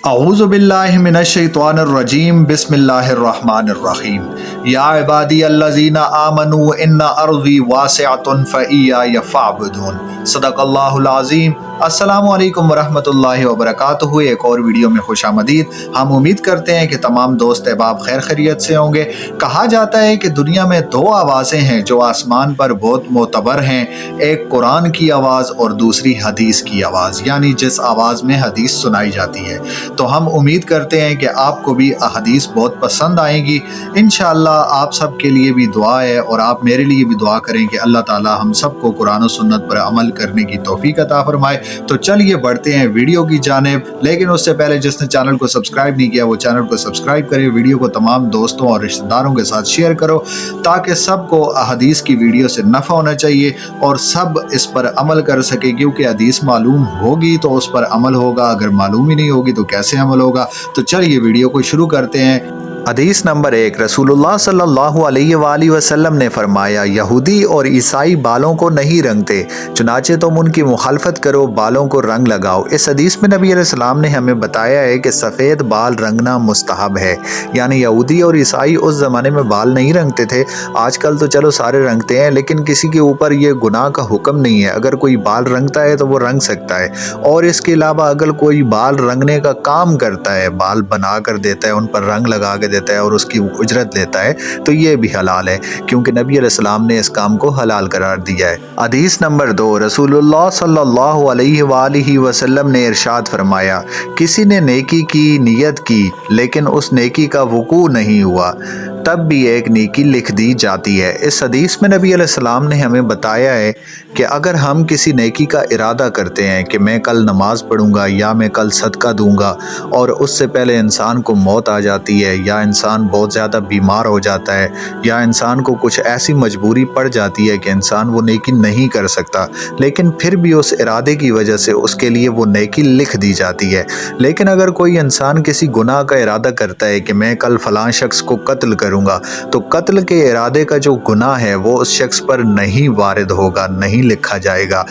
अऊज़ु बिल्लाहि मिनश्शैतानिर्रजीम बिस्मिल्लाहिर्रहमानिर्रहीम या इबादी अल्लज़ीना आमनू इन्ना अर्ज़ी वासिअतुन फ़इय्या फ़अबुदून सदक़ल्लाहुल अज़ीम। अस्सलामु अलैकुम वरहमतुल्लाहि वबरकातुहू। एक और वीडियो में खुशामदीद। हम उम्मीद करते हैं कि तमाम दोस्त अहबाब खैर खैरियत से होंगे। कहा जाता है कि दुनिया में दो आवाज़ें हैं जो आसमान पर बहुत मोतबर हैं, एक कुरान की आवाज़ और दूसरी हदीस की आवाज़, यानी जिस आवाज़ में हदीस सुनाई जाती है। तो हम उम्मीद करते हैं कि आपको भी अहदीस बहुत पसंद आएंगी। इंशाअल्लाह आप सब के लिए भी दुआ है और आप मेरे लिए भी दुआ करें कि अल्लाह ताला हम सबको कुरान और सुन्नत पर अमल करने की तौफीक अता फरमाए। तो चलिए बढ़ते हैं वीडियो की जानिब, लेकिन उससे पहले जिसने चैनल को सब्सक्राइब नहीं किया वो चैनल को सब्सक्राइब करे, वीडियो को तमाम दोस्तों और रिश्तेदारों के साथ शेयर करो ताकि सबको अहदीस की वीडियो से नफ़ा होना चाहिए और सब इस पर अमल कर सके, क्योंकि हदीस मालूम होगी तो उस पर अमल होगा, अगर मालूम ही नहीं होगी तो कैसे अमल होगा। तो चलिए वीडियो को शुरू करते हैं। हदीस नंबर 1, रसूलुल्लाह सल्लल्लाहु अलैहि वसल्लम ने फरमाया, यहूदी और ईसाई बालों को नहीं रंगते, चुनाचे तुम उनकी मुखालफत करो, बालों को रंग लगाओ। इस हदीस में नबी अलैहिस्सलाम ने हमें बताया है कि सफ़ेद बाल रंगना मुस्तहब है, यानी यहूदी और ईसाई उस ज़माने में बाल नहीं रंगते थे। आजकल तो चलो सारे रंगते हैं, लेकिन किसी के ऊपर ये गुनाह का हुक्म नहीं है। अगर कोई बाल रंगता है तो वो रंग सकता है, और इसके अलावा अगर कोई बाल रंगने का काम करता है, बाल बना कर देता है, उन पर रंग लगा के देता है और उसकी उजरत लेता है, तो ये भी हलाल है, क्योंकि नबी अलैहिस्सलाम ने इस काम को हलाल करार दिया है। हदीस नंबर 2, रसूलुल्लाह सल्लल्लाहु अलैहि वसल्लम ने इरशाद फरमाया, किसी ने नेकी की नियत की लेकिन उस नेकी का वुकू नहीं हुआ, तब भी एक नेकी लिख दी जाती है। इस हदीस में नबी अलैहिस्सलाम ने हमें बताया है कि अगर हम किसी नेकी का इरादा करते हैं कि मैं कल नमाज पढ़ूंगा या मैं कल सदका दूंगा, और उससे पहले इंसान को मौत आ जाती है, या इंसान बहुत ज़्यादा बीमार हो जाता है, या इंसान को कुछ ऐसी मजबूरी पड़ जाती है कि इंसान वो नेकी नहीं कर सकता, लेकिन फिर भी उस इरादे की वजह से उसके लिए वो नेकी लिख दी जाती है। लेकिन अगर कोई इंसान किसी गुनाह का इरादा करता है कि मैं कल फलां शख्स को कत्ल करूंगा, तो कत्ल के इरादे का जो गुनाह है वो उस शख्स पर नहीं वारिद होगा, नहीं लिखा जाएगा।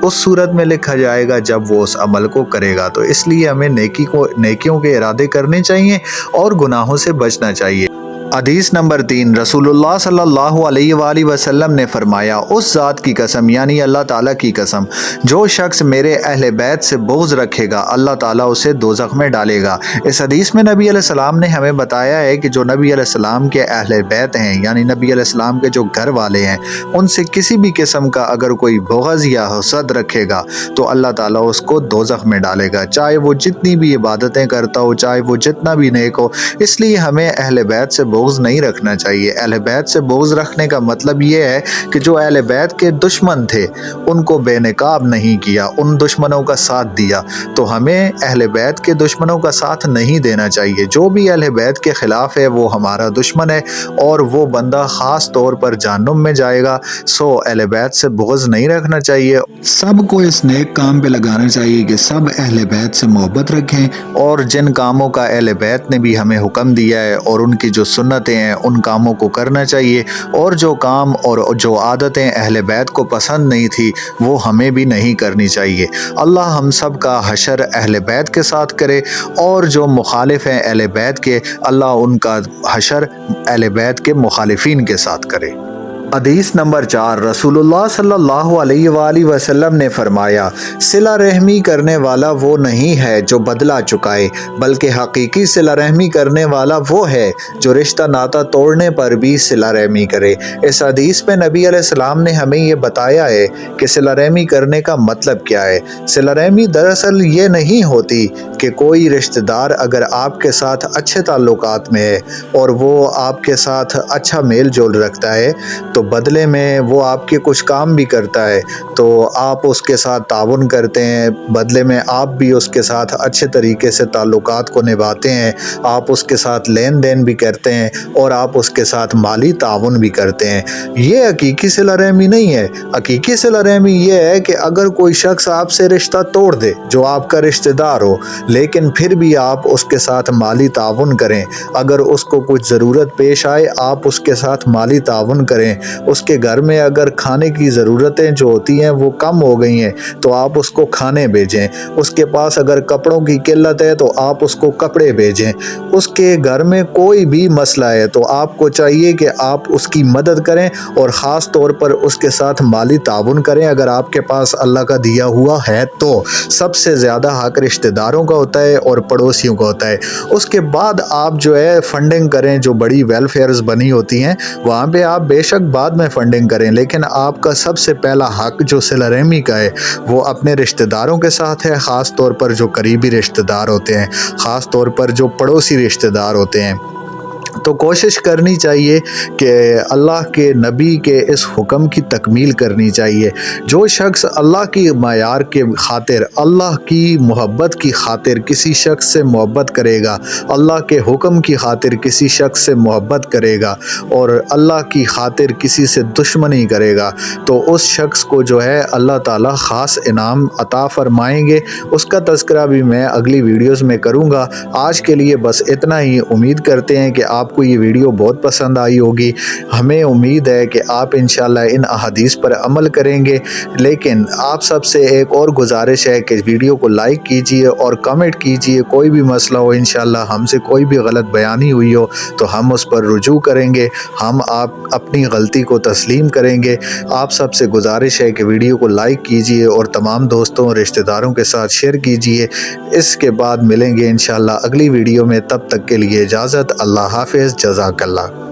उस सूरत में लिखा जाएगा जब वो उस अमल को करेगा। तो इसलिए हमें नेकियों के इरादे करने चाहिए और गुनाहों से बचना चाहिए। हदीस नंबर 3, रसूलुल्लाह सल्लल्लाहु अलैहि वसल्लम ने फरमाया, उस ज़ात की कसम, यानी अल्लाह ताला की कसम, जो शख्स मेरे अहले बैत से बुग़्ज़ रखेगा अल्लाह ताला उसे दोज़ख में डालेगा। इस हदीस में नबी अलैहिस्सलाम ने हमें बताया है कि जो नबी अलैहिस्सलाम के अहले बैत हैं, यानी नबी अलैहिस्सलाम के जो घर वाले हैं, उनसे किसी भी किस्म का अगर कोई बुग़्ज़ या हसद रखेगा तो अल्लाह ताला उसको दोज़ख में डालेगा, चाहे वो जितनी भी इबादतें करता हो, चाहे वो जितना भी नेक हो। इसलिए हमें अहले बैत से बुग़्ज़ नहीं रखना चाहिए। अहले बैत से बुग़्ज़ रखने का मतलब ये है कि जो अहले बैत के दुश्मन थे उनको बेनकाब नहीं किया, उन दुश्मनों का साथ दिया। तो हमें अहले बैत के दुश्मनों का साथ नहीं देना चाहिए। जो भी अहले बैत के ख़िलाफ़ है वो हमारा दुश्मन है और वो बंदा ख़ास तौर पर जहन्नुम में जाएगा। सो अहले बैत से बुग़्ज़ नहीं रखना चाहिए। सबको इस नेक काम पे लगाना चाहिए कि सब अहले बैत से मोहब्बत रखें, और जिन कामों का अहले बैत ने भी हमें हुक्म दिया है और उनकी जो सुन्नतें हैं उन कामों को करना चाहिए, और जो काम और जो आदतें अहले बैत को पसंद नहीं थी वो हमें भी नहीं करनी चाहिए। अल्लाह हम सब का हशर अहले बैत के साथ करे, और जो मुखालिफ हैं अहले बैत के, अल्लाह उनका हशर अहले बैत के मुखालिफिन के साथ करे। हदीस नंबर 4, रसूलुल्लाह सल्लल्लाहु अलैहि वसल्लम ने फरमाया, सिला रहमी करने वाला वो नहीं है जो बदला चुकाए, बल्कि हकीकी सिला रहमी करने वाला वो है जो रिश्ता नाता तोड़ने पर भी सिला रहमी करे। इस हदीस में नबी अलैहिस्सलाम ने हमें ये बताया है कि सिला रहमी करने का मतलब क्या है। सिला रहमी दरअसल ये नहीं होती कि कोई रिश्तेदार अगर आपके साथ अच्छे ताल्लुकात में है और वो आपके साथ अच्छा मेल जोल रखता है, तो बदले में वो आपके कुछ काम भी करता है, तो आप उसके साथ ताउन करते हैं, बदले में आप भी उसके साथ अच्छे तरीके से ताल्लुकात को निभाते हैं, आप उसके साथ लेन देन भी करते हैं और आप उसके साथ माली ताउन भी करते हैं। ये हकीकी सिला रहमी नहीं है। हकीकी सिला रहमी ये है कि अगर कोई शख्स आपसे रिश्ता तोड़ दे जो आपका रिश्तेदार हो, لیکن پھر بھی آپ اس کے ساتھ مالی تعاون کریں۔ اگر اس کو کچھ ضرورت پیش آئے آپ اس کے ساتھ مالی تعاون کریں۔ اس کے گھر میں اگر کھانے کی ضرورتیں جو ہوتی ہیں وہ کم ہو گئی ہیں تو آپ اس کو کھانے بھیجیں۔ اس کے پاس اگر کپڑوں کی قلت ہے تو آپ اس کو کپڑے بھیجیں۔ اس کے گھر میں کوئی بھی مسئلہ ہے تو آپ کو چاہیے کہ آپ اس کی مدد کریں اور خاص طور پر اس کے ساتھ مالی تعاون کریں اگر آپ کے پاس اللہ کا دیا ہوا ہے تو۔ سب سے زیادہ حق رشتہ داروں کا ہوتا ہے اور پڑوسیوں کا ہوتا ہے۔ اس کے بعد آپ جو ہے فنڈنگ کریں، جو بڑی ویلفیئرز بنی ہوتی ہیں وہاں پہ آپ بے شک بعد میں فنڈنگ کریں، لیکن آپ کا سب سے پہلا حق جو صلہ رحمی کا ہے وہ اپنے رشتہ داروں کے ساتھ ہے، خاص طور پر جو قریبی رشتہ دار ہوتے ہیں، خاص طور پر جو پڑوسی رشتہ دار ہوتے ہیں۔ تو کوشش کرنی چاہیے کہ اللہ کے نبی کے اس حکم کی تکمیل کرنی چاہیے۔ جو شخص اللہ کی معیار کے خاطر، اللہ کی محبت کی خاطر کسی شخص سے محبت کرے گا، اللہ کے حکم کی خاطر کسی شخص سے محبت کرے گا اور اللہ کی خاطر کسی سے دشمنی کرے گا تو اس شخص کو جو ہے اللہ تعالیٰ خاص انعام عطا فرمائیں گے۔ اس کا تذکرہ بھی میں اگلی ویڈیوز میں کروں گا۔ آج کے لیے بس اتنا ہی۔ امید کرتے ہیں کہ آپ کو یہ ویڈیو بہت پسند آئی ہوگی۔ ہمیں امید ہے کہ آپ انشاءاللہ ان احادیث پر عمل کریں گے، لیکن آپ سب سے ایک اور گزارش ہے کہ ویڈیو کو لائک کیجئے اور کمنٹ کیجئے۔ کوئی بھی مسئلہ ہو انشاءاللہ ہم سے کوئی بھی غلط بیانی ہوئی ہو تو ہم اس پر رجوع کریں گے، ہم آپ اپنی غلطی کو تسلیم کریں گے۔ آپ سب سے گزارش ہے کہ ویڈیو کو لائک کیجئے اور تمام دوستوں اور رشتہ داروں کے ساتھ شیئر کیجئے۔ اس کے بعد ملیں گے انشاءاللہ اگلی ویڈیو میں، تب تک کے لیے اجازت۔ اللہ حافظ، جزاک اللہ۔